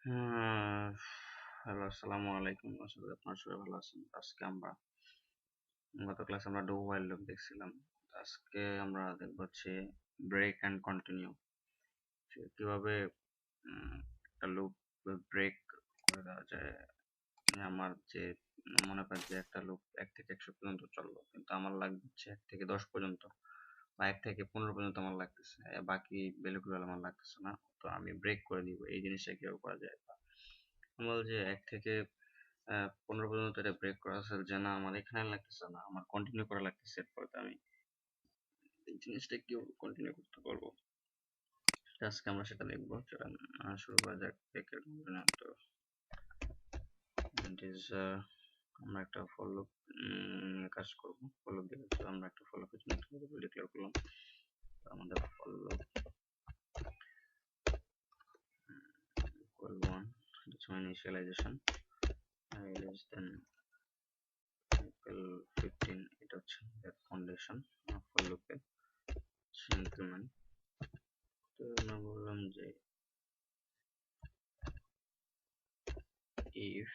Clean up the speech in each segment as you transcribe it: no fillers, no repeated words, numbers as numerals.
Hello, আসসালামু আলাইকুম। আশা করি আপনারা সবাই ভালো আছেন। আজকে আমরা গত ক্লাসে আমরা ডু হোয়াইল লুপ দেখছিলাম। আজকে আমরা দেখব হচ্ছে ব্রেক অ্যান্ড কন্টিনিউ। কিভাবে একটা লুপ ব্রেক করে দেওয়া যায়। আমার যে মনে করেন যে একটা লুপ 1 থেকে 100 পর্যন্ত চললো, কিন্তু আমার লাগবে হচ্ছে 1 থেকে 10 পর্যন্ত বা 1 থেকে 15 পর্যন্ত আমার লাগতেছে, বাকি ভ্যালুগুলো আমার লাগতেছে না। তো আমি ব্রেক করে দিব। এই জিনিসটা কিভাবে করা যায়? আমরা যে 1 থেকে 15 পর্যন্ত এটা ব্রেক করা আছে যে না আমার এখানে লাগতেছে না, আমার কন্টিনিউ করা লাগতেছে, এরপরে তো আমি এই জিনিসটা কি কন্টিনিউ করতে পারবো। আজকে আমরা সেটা দেখবো। চলেন শুরু করা যাক ব্রেকের কন্টিনিউ। তো আমরা একটা ফর লুপ কাজ করবো। ফর লুপ দিয়ে আমরা একটা ফর লুপের জন্য ডিক্লেয়ার করলাম। আমাদের for loop equal 1, that's my initialization, less than equal 15, এটা হচ্ছে ফাউন্ডেশন ফর লুপে ইনক্রিমেন্ট। তো আমরা বললাম যে if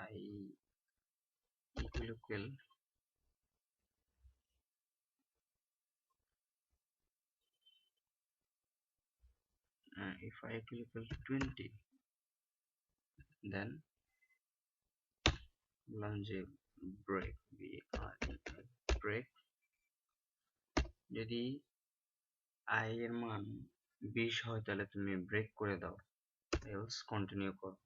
I equal if I equal 20, then বললাম যে break break যদি I এর মান 20 হয় তাহলে তুমি ব্রেক করে দাও, else কন্টিনিউ করো।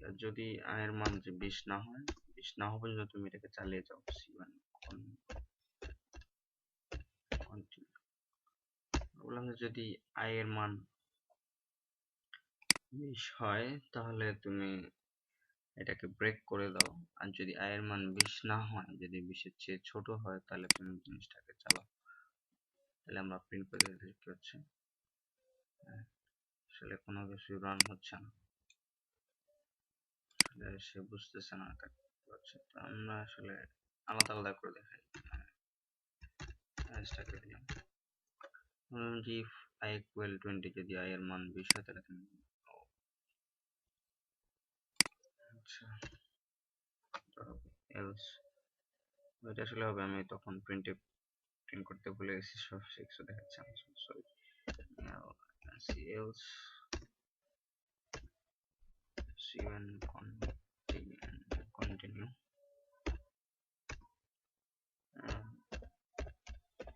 আর যদি I এর মান যে 20 না হয়, 20 না হওয়া পর্যন্ত তুমি এটাকে চালিয়ে যাও। কন্টিনিউ বললাম যে যদি I এর মান 20 হয় তাহলে তুমি এটাকে ব্রেক করে দাও, আর যদি I এর মান 20 না হয়, যদি 20 এর চেয়ে ছোট হয়, তাহলে তুমি জিনিসটাকে চালাও। তাহলে আমরা প্রিন্ট করে দেখি কি হচ্ছে। আসলে কোনো কিছু রান হচ্ছে না, আসলে সে বুঝতেছে না এটা কি হচ্ছে। তো আমরা আসলে আলাদা আলাদা করে দেখাই। কাজটাকে দিলাম যে if I equal 20, যদি I এর মান 20 হয় তাহলে তুমি আচ্ছা else এটা আসলে হবে। আমি তখন প্রিন্ট করতে ভুলে গেছি, সব 6 দেখাচ্ছে আমার, sorry. else c1 continue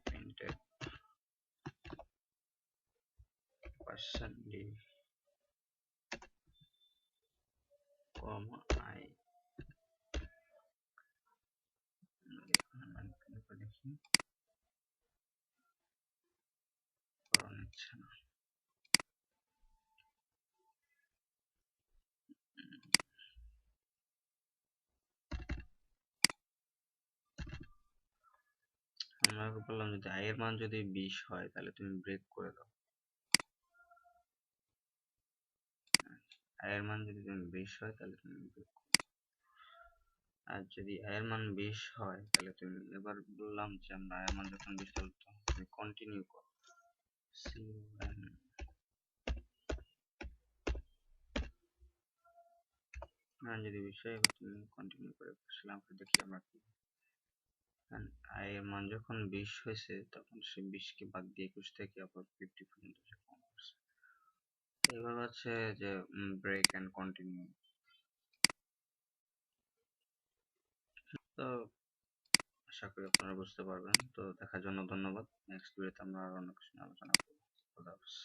printf %d comma I দেখি করা নিচ্ছে না। আমরা বললাম যদি I এর মান যদি 20 হয় তাহলে তুমি ব্রেক করে দাও। I এর মান যদি তুমি 20 হয় তাহলে তুমি ব্রেক করো। আর যদি I এর মান 20 হয় তাহলে তুমি, এবার বললাম যে আমরা I এর মান যখন 20 তাহলে তুমি কন্টিনিউ করো। যদি 20 হয় এবার তুমি কন্টিনিউ করে বসলাম, দেখি আমরা কি। I এর মান যখন 20 হয়েছে তখন সে 20 কে বাদ দিয়ে 21 থেকে আবার 50 পর্যন্ত সে কাউন্ট করছে। এবার হচ্ছে যে ব্রেক এন্ড কন্টিনিউ। তো আশা করি আপনারা বুঝতে পারবেন। তো দেখার জন্য ধন্যবাদ। নেক্সট ভিডিওতে আমরা আরো অনেক কিছু আলোচনা করব। খোদা হাফেজ।